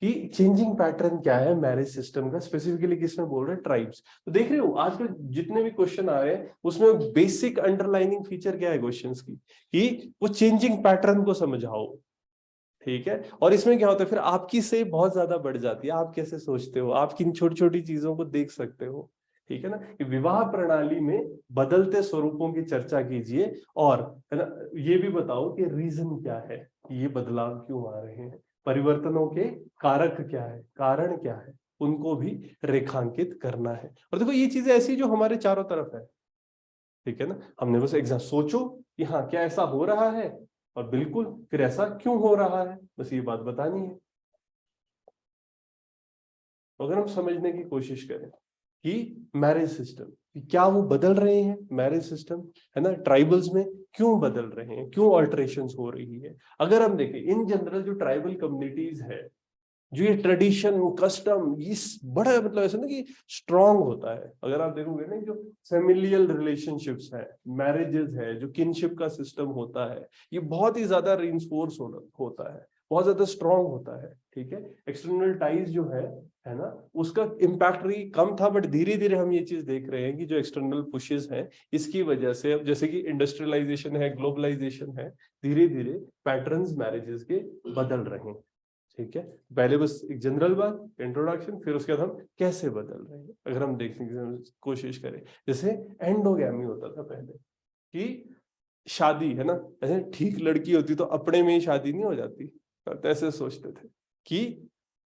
कि changing pattern क्या है मैरिज सिस्टम का, स्पेसिफिकली किसमें बोल रहे हैं, ट्राइब्स। तो देख रहे हो आजकल जितने भी क्वेश्चन आ रहे हैं उसमें बेसिक अंडरलाइनिंग फीचर क्या है क्वेश्चंस की, कि वो चेंजिंग पैटर्न को समझाओ, ठीक है। और इसमें क्या होता है फिर आपकी से बहुत ज्यादा बढ़ जाती है, आप कैसे सोचते हो, आप किन छोटी छोटी चीजों को देख सकते हो, ठीक है ना। कि विवाह प्रणाली में बदलते स्वरूपों की चर्चा कीजिए, और है ना ये भी बताओ कि रीजन क्या है, ये बदलाव क्यों आ रहे हैं, परिवर्तनों के कारक क्या है, कारण क्या है, उनको भी रेखांकित करना है। और देखो ये चीजें ऐसी जो हमारे चारों तरफ है, ठीक है ना। हमने बस एग्जाम सोचो कि हाँ क्या ऐसा हो रहा है, और बिल्कुल फिर ऐसा क्यों हो रहा है, बस ये बात बतानी है। तो अगर हम समझने की कोशिश करें कि मैरिज सिस्टम क्या वो बदल रहे हैं, मैरिज सिस्टम है ना ट्राइबल्स में क्यों बदल रहे हैं, क्यों अल्टरेशंस हो रही है। अगर हम देखें इन जनरल जो ट्राइबल कम्युनिटीज है, जो ये ट्रेडिशन कस्टम इस बड़ा मतलब ऐसा ना कि स्ट्रांग होता है। अगर आप देखोगे ना जो फैमिलियल रिलेशनशिप्स है, मैरिजेस है, जो किनशिप का सिस्टम होता है, ये बहुत ही ज्यादा रिइंफोर्स होता है, बहुत ज्यादा स्ट्रांग होता है, ठीक है। एक्सटर्नल टाइज जो है ना, उसका इम्पैक्ट भी कम था, बट धीरे धीरे हम ये चीज देख रहे हैं कि जो एक्सटर्नल पुशेस हैं इसकी वजह से, अब जैसे कि इंडस्ट्रियलाइजेशन है, ग्लोबलाइजेशन है, धीरे धीरे पैटर्न्स मैरिजेस के बदल रहे हैं, ठीक है। पहले बस एक जनरल बात इंट्रोडक्शन, फिर उसके बाद हम कैसे बदल रहे हैं अगर हम देखने की कोशिश करें। जैसे एंडोगैमी होता था पहले, कि शादी है ना, ऐसे ठीक लड़की होती तो अपने में ही शादी नहीं हो जाती, तो ऐसे सोचते थे कि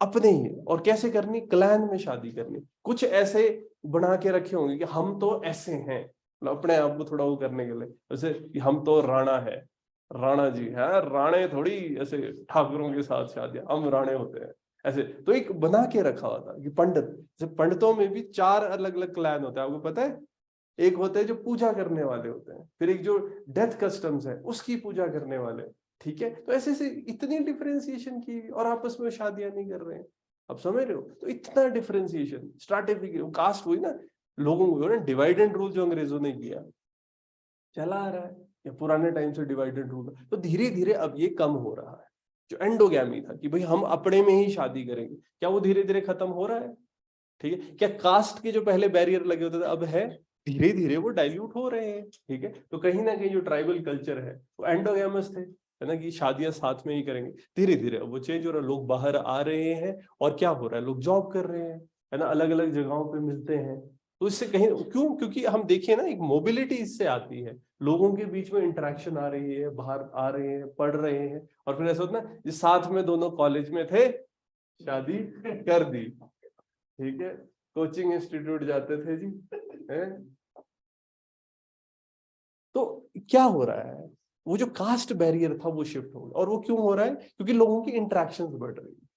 अपने ही है, और कैसे करनी, क्लैन में शादी करनी, कुछ ऐसे बना के रखे होंगे कि हम तो ऐसे हैं, मतलब अपने आप को थोड़ा वो करने के लिए, जैसे कि हम तो राणा है, राणा जी है, राणे थोड़ी ऐसे ठाकुरों के साथ शादी, हम राणे होते हैं ऐसे। तो एक बना के रखा हुआ था कि पंडित, जैसे पंडितों में भी चार अलग अलग क्लैन होते हैं, आपको पता है। एक होते हैं जो पूजा करने वाले होते हैं, फिर एक जो डेथ कस्टम्स है उसकी पूजा करने वाले, ठीक है। तो ऐसे से इतनी डिफरेंशिएशन की और आपस में शादियां नहीं कर रहे हैं, आप समझ रहे हो। तो इतना डिफरेंशिएशन स्ट्रैटिफिकेशन कास्ट हुई ना, लोगों को ना डिवाइड एंड रूल जो अंग्रेजों ने किया चला आ रहा है, या पुराने टाइम से डिवाइडेड रूल, तो धीरे धीरे अब ये कम हो रहा है। जो एंडोगैमी था कि भाई हम अपने में ही शादी करेंगे, क्या वो धीरे धीरे खत्म हो रहा है, ठीक है। क्या कास्ट के जो पहले बैरियर लगे होते थे अब है, धीरे धीरे वो डाइल्यूट हो रहे हैं, ठीक है। तो कहीं ना कहीं जो ट्राइबल कल्चर है वो एंडोगैमस थे, है ना, कि शादियां साथ में ही करेंगे, धीरे धीरे वो चेंज हो रहा है, लोग बाहर आ रहे हैं, और क्या हो रहा है, लोग जॉब कर रहे हैं, है ना, अलग अलग जगहों पे मिलते हैं। तो इससे कहीं क्यों, क्योंकि हम देखिए ना एक मोबिलिटी इससे आती है, लोगों के बीच में इंटरेक्शन आ रही है, बाहर आ रहे हैं, पढ़ रहे हैं, और फिर ऐसा होता है ना, जिस साथ में दोनों कॉलेज में थे शादी कर दी, ठीक है, कोचिंग इंस्टीट्यूट जाते थे जी, हैं? तो क्या हो रहा है, वो जो कास्ट बैरियर था वो शिफ्ट हो गया, और वो क्यों हो रहा है, क्योंकि लोगों की इंटरेक्शंस बढ़ रही है,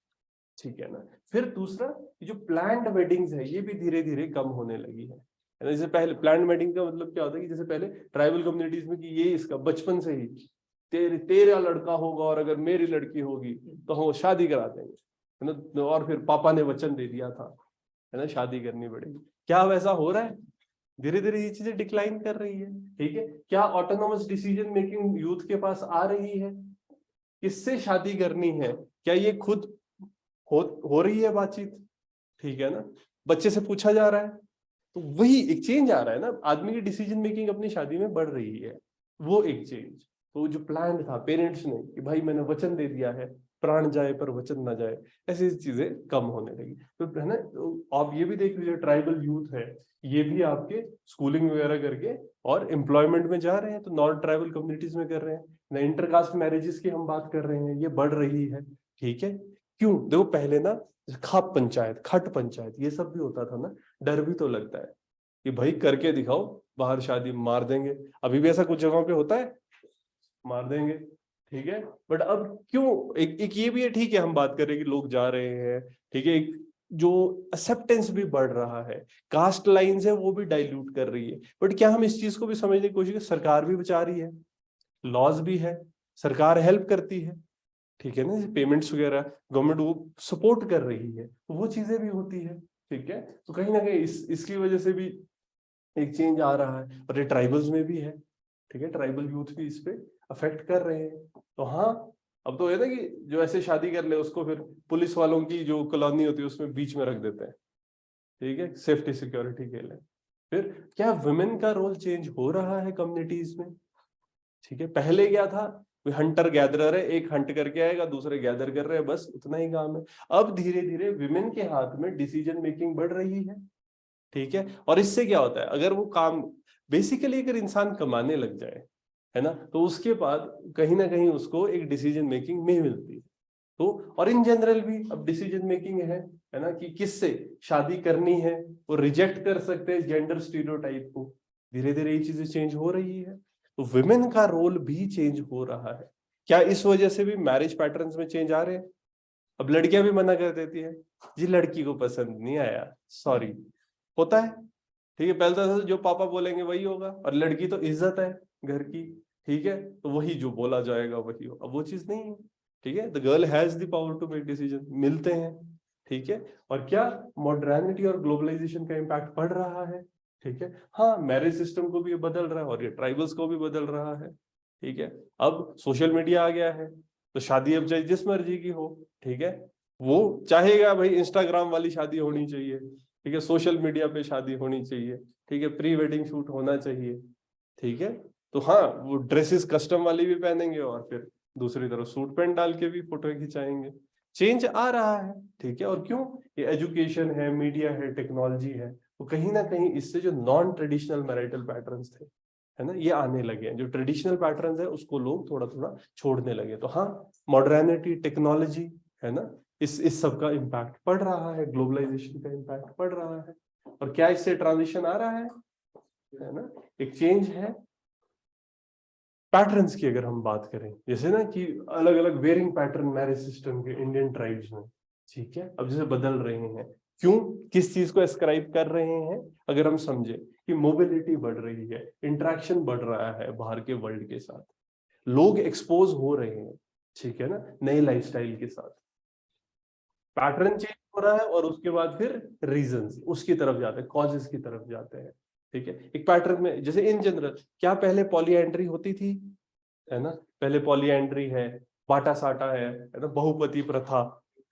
ठीक है ना। फिर दूसरा, जो प्लान्ड वेडिंग्स है ये भी धीरे धीरे कम होने लगी है ना। जैसे पहले प्लान्ड वेडिंग का मतलब क्या होता है कि जैसे पहले ट्राइबल कम्युनिटीज में कि ये इसका बचपन से ही तेरा लड़का होगा और अगर मेरी लड़की होगी तो हम शादी करा देंगे, है ना, और फिर पापा ने वचन दे दिया था, है ना, शादी करनी पड़ेगी। क्या वैसा हो रहा है, धीरे धीरे ये चीजें डिक्लाइन कर रही है, ठीक है। क्या ऑटोनोमस डिसीजन मेकिंग यूथ के पास आ रही है, किससे शादी करनी है, क्या ये खुद हो रही है बातचीत, ठीक है ना, बच्चे से पूछा जा रहा है। तो वही एक चेंज आ रहा है ना, आदमी की डिसीजन मेकिंग अपनी शादी में बढ़ रही है, वो एक चेंज। तो जो प्लान था पेरेंट्स ने कि भाई मैंने वचन दे दिया है, प्राण जाए पर वचन ना जाए, ऐसी चीजें कम होने लगी। तो है ना, तो आप ये भी देख लीजिए ट्राइबल यूथ है, ये भी आपके स्कूलिंग वगैरह करके और एम्प्लॉयमेंट में जा रहे हैं, तो नॉन ट्राइबल कम्युनिटीज में कर रहे हैं ना। इंटरकास्ट मैरिजेस की हम बात कर रहे हैं, ये बढ़ रही है, ठीक है। क्यों, देखो पहले ना खाप पंचायत, खट पंचायत, ये सब भी होता था ना, डर भी तो लगता है कि भाई करके दिखाओ, बाहर शादी मार देंगे, अभी भी ऐसा कुछ जगहों पे होता है, मार देंगे, ठीक है। बट अब क्यों, एक ये भी है, ठीक है, हम बात कर रहे हैं कि लोग जा रहे हैं, ठीक है, एक जो एक्सेप्टेंस भी बढ़ रहा है, कास्ट लाइंस है वो भी डाइल्यूट कर रही है। बट क्या हम इस चीज को भी समझने की कोशिश करें, सरकार भी बचा रही है, लॉज भी है, सरकार हेल्प करती है, ठीक है ना, पेमेंट्स वगैरह गवर्नमेंट वो सपोर्ट कर रही है, तो वो चीजें भी होती है, ठीक है। तो कहीं ना कहीं इसकी वजह से भी एक चेंज आ रहा है, और ये ट्राइबल्स में भी है, ठीक है, ट्राइबल यूथ भी इस पे अफेक्ट कर रहे हैं। तो हाँ, अब तो है ना कि जो ऐसे शादी कर ले उसको फिर पुलिस वालों की जो कॉलोनी होती है उसमें बीच में रख देते हैं, ठीक है, सेफ्टी सिक्योरिटी के लिए। फिर क्या वुमेन का रोल चेंज हो रहा है कम्युनिटीज में? ठीक है, पहले क्या था, कोई हंटर गैदरर है, एक हंट करके आएगा, दूसरे गैदर कर रहे हैं, बस उतना ही काम है। अब धीरे धीरे विमेन के हाथ में डिसीजन मेकिंग बढ़ रही है, ठीक है। और इससे क्या होता है, अगर वो काम बेसिकली अगर इंसान कमाने लग जाए, है ना, तो उसके बाद कहीं ना कहीं उसको एक डिसीजन मेकिंग में मिलती है। तो और इन जनरल भी अब डिसीजन मेकिंग है ना, कि किससे शादी करनी है, वो रिजेक्ट कर सकते हैं जेंडर स्टीरियोटाइप को। धीरे धीरे ये चीजें चेंज हो रही है, तो वुमेन का रोल भी चेंज हो रहा है। क्या इस वजह से भी मैरिज पैटर्न्स में चेंज आ रहे हैं? अब लड़कियां भी मना कर देती है, जी लड़की को पसंद नहीं आया, सॉरी, होता है, ठीक है। पहले तो जो पापा बोलेंगे वही होगा, और लड़की तो इज्जत है घर की, ठीक है, तो वही जो बोला जाएगा वही हो। अब वो चीज नहीं है, ठीक है। The girl has the power to make decision, मिलते हैं, ठीक है। और क्या मॉडर्निटी और ग्लोबलाइजेशन का इम्पैक्ट पड़ रहा है, ठीक है। हाँ, मैरिज सिस्टम को भी बदल रहा है और ये ट्राइबल्स को भी बदल रहा है, ठीक है। अब सोशल मीडिया आ गया है, तो शादी अब चाहे जिस मर्जी की हो, ठीक है, वो चाहेगा भाई इंस्टाग्राम वाली शादी होनी चाहिए, ठीक है, सोशल मीडिया पे शादी होनी चाहिए, ठीक है, प्री वेडिंग शूट होना चाहिए, ठीक है। तो हाँ, वो ड्रेसेस कस्टम वाली भी पहनेंगे और फिर दूसरी तरफ सूट पैंट डाल के भी फोटो खिंचाएंगे। चेंज आ रहा है, ठीक है। और क्यों? ये एजुकेशन है, मीडिया है, टेक्नोलॉजी है, तो कहीं ना कहीं इससे जो नॉन ट्रेडिशनल मैरिटल पैटर्न्स थे, है ना, ये आने लगे हैं। जो ट्रेडिशनल पैटर्न्स है उसको लोग थोड़ा थोड़ा छोड़ने लगे। तो हाँ, मॉडर्निटी, टेक्नोलॉजी, है ना, इस सब का इम्पैक्ट पड़ रहा है, ग्लोबलाइजेशन का इम्पैक्ट पड़ रहा है। और क्या इससे ट्रांजिशन आ रहा है ना, एक चेंज है पैटर्न्स की। अगर हम बात करें जैसे ना कि अलग अलग वेरिंग पैटर्न मैरिज सिस्टम के इंडियन ट्राइब्स में, ठीक है, अब जैसे बदल रहे हैं, क्यों, किस चीज को एस्क्राइब कर रहे हैं? अगर हम समझे कि मोबिलिटी बढ़ रही है, इंटरेक्शन बढ़ रहा है बाहर के वर्ल्ड के साथ, लोग एक्सपोज हो रहे हैं, ठीक है ना, नए लाइफस्टाइल के साथ, पैटर्न चेंज हो रहा है, और उसके बाद फिर रीजंस उसकी तरफ जाते हैं, कॉजेस की तरफ जाते हैं, ठीक है। एक पैटर्न में जैसे इन जनरल, क्या पहले पॉलीएंड्री होती थी, है ना, पहले पॉलीएंड्री है, बाटा साटा है ना, बहुपति प्रथा,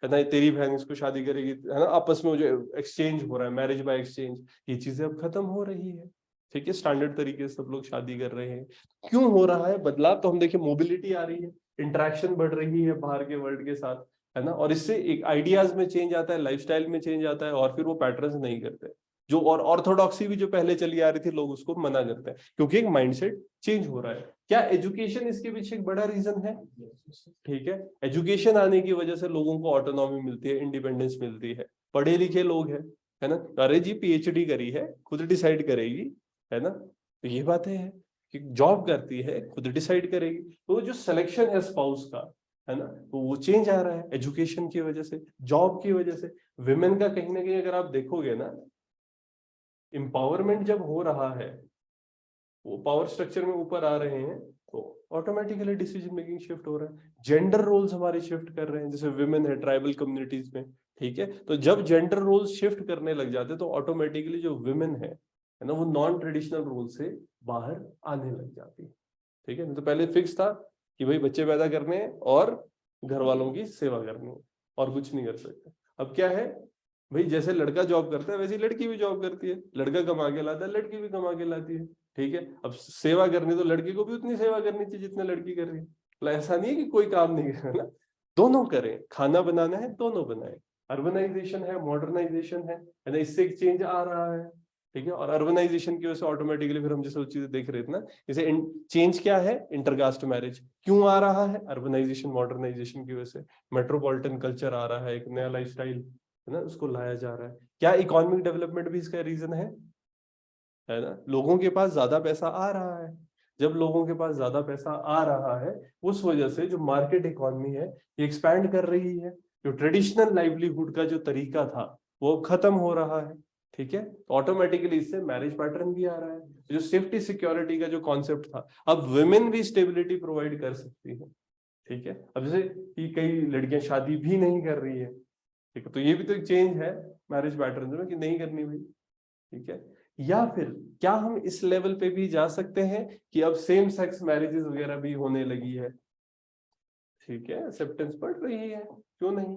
है ना, तेरी बहन इसको शादी करेगी, है ना, आपस में जो एक्सचेंज हो रहा है, मैरिज बाय एक्सचेंज, ये चीजें अब खत्म हो रही है, ठीक है। स्टैंडर्ड तरीके से सब लोग शादी कर रहे हैं। क्यों हो रहा है बदलाव? तो हम देखिए, मोबिलिटी आ रही है, इंटरेक्शन बढ़ रही है बाहर के वर्ल्ड के साथ, है ना, और इससे एक आइडियाज में चेंज आता है, लाइफस्टाइल में चेंज आता है, और फिर वो पैटर्न्स नहीं करते जो, और ऑर्थोडॉक्सी भी जो पहले चली आ रही थी, लोग उसको मना करते हैं, क्योंकि एक माइंडसेट चेंज हो रहा है। क्या एजुकेशन इसके पीछे एक बड़ा रीजन है? ठीक है, एजुकेशन आने की वजह से लोगों को ऑटोनॉमी मिलती है, इंडिपेंडेंस मिलती है, पढ़े लिखे लोग हैं, है ना, अरे जी पीएचडी करी है, खुद डिसाइड करेगी, है ना, तो ये बातें हैं कि जॉब करती है, खुद डिसाइड करेगी। तो जो सिलेक्शन है स्पाउस का, है ना, तो वो चेंज आ रहा है एजुकेशन की वजह से, जॉब की वजह से। विमेन का कहीं ना कहीं अगर आप देखोगे ना, एम्पावरमेंट जब हो रहा है, वो पावर स्ट्रक्चर में ऊपर आ रहे हैं, तो ऑटोमेटिकली डिसीजन मेकिंग शिफ्ट हो रहा है, जेंडर रोल्स हमारे शिफ्ट कर रहे हैं, जैसे विमेन है ट्राइबल कम्युनिटीज में, ठीक है। तो जब जेंडर रोल्स शिफ्ट करने लग जाते हैं, तो ऑटोमेटिकली जो विमेन है ना, वो नॉन ट्रेडिशनल रोल से बाहर आने लग जाती है, ठीक है। नहीं तो पहले फिक्स था कि भाई बच्चे पैदा करने हैं और घर वालों की सेवा करनी है, और कुछ नहीं कर सकते। अब क्या है भाई, जैसे लड़का जॉब करता है वैसे ही लड़की भी जॉब करती है, लड़का कमा के लाता है, लड़की भी कमा के लाती है, ठीक है। अब सेवा करनी तो लड़की को भी उतनी सेवा करनी चाहिए जितना लड़की कर रही है, मतलब ऐसा नहीं है कि कोई काम नहीं करे ना, दोनों करें, खाना बनाना है दोनों बनाए। अर्बनाइजेशन है, मॉडर्नाइजेशन है ना, इससे एक चेंज आ रहा है, ठीक है। और अर्बनाइजेशन की वजह से ऑटोमेटिकली फिर हम जैसे वो चीजें देख रहे थे ना, जैसे चेंज क्या है, इंटरकास्ट मैरिज क्यों आ रहा है? अर्बनाइजेशन, मॉडर्नाइजेशन की वजह से मेट्रोपॉलिटन कल्चर आ रहा है, एक नया लाइफस्टाइल, है ना, उसको लाया जा रहा है। क्या इकोनॉमिक डेवलपमेंट भी इसका रीजन है ना, लोगों के पास ज्यादा पैसा आ रहा है। जब लोगों के पास ज्यादा पैसा आ रहा है, उस वजह से जो मार्केट इकोनॉमी है ये एक्सपैंड कर रही है, जो ट्रेडिशनल लाइवलीहुड का जो तरीका था वो खत्म हो रहा है, ठीक है। तो ऑटोमेटिकली इससे मैरिज पैटर्न भी आ रहा है, जो सेफ्टी सिक्योरिटी का जो कॉन्सेप्ट था, अब वुमेन भी स्टेबिलिटी प्रोवाइड कर सकती है, ठीक है। अब जैसे कि कई लड़कियां शादी भी नहीं कर रही है, ठीक है, तो ये भी तो एक चेंज है मैरिज पैटर्न में कि नहीं करनी भाई, ठीक है। या फिर क्या हम इस लेवल पे भी जा सकते हैं कि अब सेम सेक्स मैरिजेस वगैरह भी होने लगी है, ठीक है, एक्सेप्टेंस बढ़ रही है, क्यों नहीं,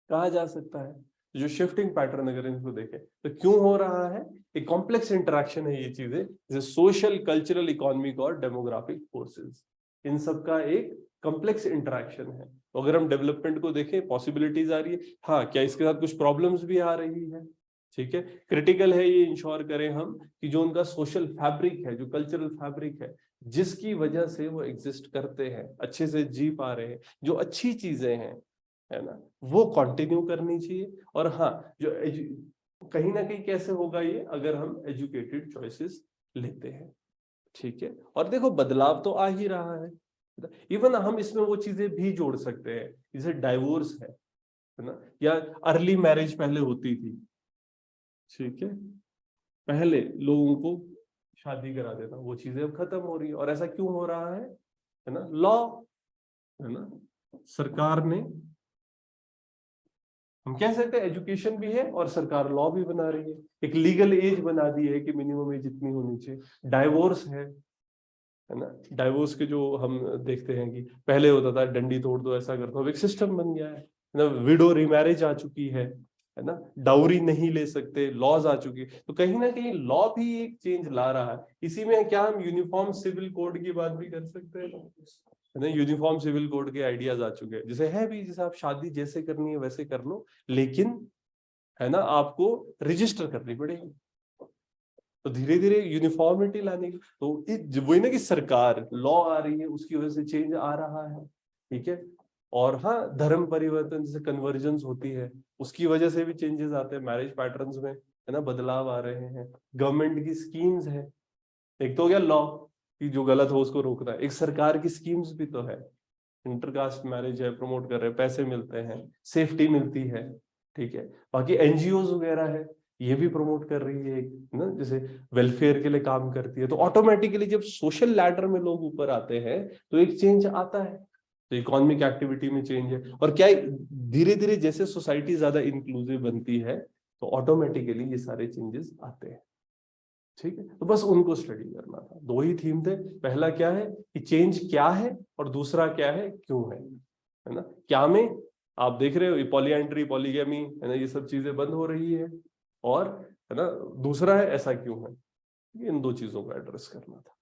कहा जा सकता है। जो शिफ्टिंग पैटर्न अगर इनको देखें तो क्यों हो रहा है, एक कॉम्प्लेक्स इंटरेक्शन है ये चीजें, जैसे सोशल, कल्चरल, इकोनॉमिक और डेमोग्राफिक फोर्सेस, इन सब का एक कॉम्प्लेक्स इंटरेक्शन है। तो अगर हम डेवलपमेंट को देखें, पॉसिबिलिटीज आ रही है, हाँ क्या इसके साथ कुछ प्रॉब्लम्स भी आ रही है, ठीक है। क्रिटिकल है ये इंश्योर करें हम कि जो उनका सोशल फैब्रिक है, जो कल्चरल फैब्रिक है, जिसकी वजह से वो एग्जिस्ट करते हैं, अच्छे से जी पा रहे हैं, जो अच्छी चीजें हैं, है ना, वो कंटिन्यू करनी चाहिए। और हाँ, जो कहीं ना कहीं कैसे होगा ये, अगर हम एजुकेटेड चॉइसेस लेते हैं, ठीक है। और देखो बदलाव तो आ ही रहा है, इवन हम इसमें वो चीजें भी जोड़ सकते हैं, जैसे डाइवोर्स है ना, या अर्ली मैरिज पहले होती थी, ठीक है, पहले लोगों को शादी करा देना, वो चीजें अब खत्म हो रही है। और ऐसा क्यों हो रहा है ना, लॉ, है ना, सरकार ने, हम कह सकते हैं एजुकेशन भी है और सरकार लॉ भी बना रही है, एक लीगल एज बना दी है कि मिनिमम एज इतनी होनी चाहिए। डाइवोर्स है ना, डाइवोर्स के जो हम देखते हैं कि पहले होता था डंडी तोड़ दो, ऐसा कर दो, अब एक सिस्टम बन गया है ना, विडो रिमैरिज आ चुकी है ना, डाउरी नहीं ले सकते, लॉज आ चुकी है। तो कहीं ना कहीं लॉ भी एक चेंज ला रहा है। इसी में क्या हम यूनिफॉर्म सिविल कोड की बात भी कर सकते हैं, है ना, यूनिफॉर्म सिविल कोड के आइडियाज आ चुके हैं, जैसे है भी, जैसे आप शादी जैसे करनी है वैसे कर लो, लेकिन है ना आपको रजिस्टर करनी पड़ेगी। तो धीरे धीरे यूनिफॉर्मिटी लाने की, तो वही ना कि सरकार लॉ आ रही है, उसकी वजह से चेंज आ रहा है, ठीक है। और हाँ, धर्म परिवर्तन जैसे कन्वर्जेंस होती है, उसकी वजह से भी चेंजेस आते हैं मैरिज पैटर्न्स में, है ना, बदलाव आ रहे हैं। गवर्नमेंट की स्कीम्स है, एक तो हो गया लॉ कि जो गलत हो उसको रोकना है, एक सरकार की स्कीम्स भी तो है, इंटरकास्ट मैरिज है, प्रमोट कर रहे हैं, पैसे मिलते हैं, सेफ्टी मिलती है, ठीक है। बाकी एनजीओज वगैरह है, ये भी प्रमोट कर रही है ना, जैसे वेलफेयर के लिए काम करती है। तो ऑटोमेटिकली जब सोशल लैडर में लोग ऊपर आते हैं तो एक चेंज आता है, तो इकोनॉमिक एक्टिविटी में चेंज है। और क्या धीरे धीरे जैसे सोसाइटी ज्यादा इंक्लूसिव बनती है तो ऑटोमेटिकली ये सारे चेंजेस आते हैं, ठीक है। तो बस उनको स्टडी करना था, दो ही थीम थे, पहला क्या है कि चेंज क्या है, और दूसरा क्या है क्यों है ना। क्या में आप देख रहे हो पॉलीएंड्री, पॉलीगैमी, है ना, ये सब चीजें बंद हो रही है, और है ना दूसरा है ऐसा क्यों है, इन दो चीजों को एड्रेस करना था।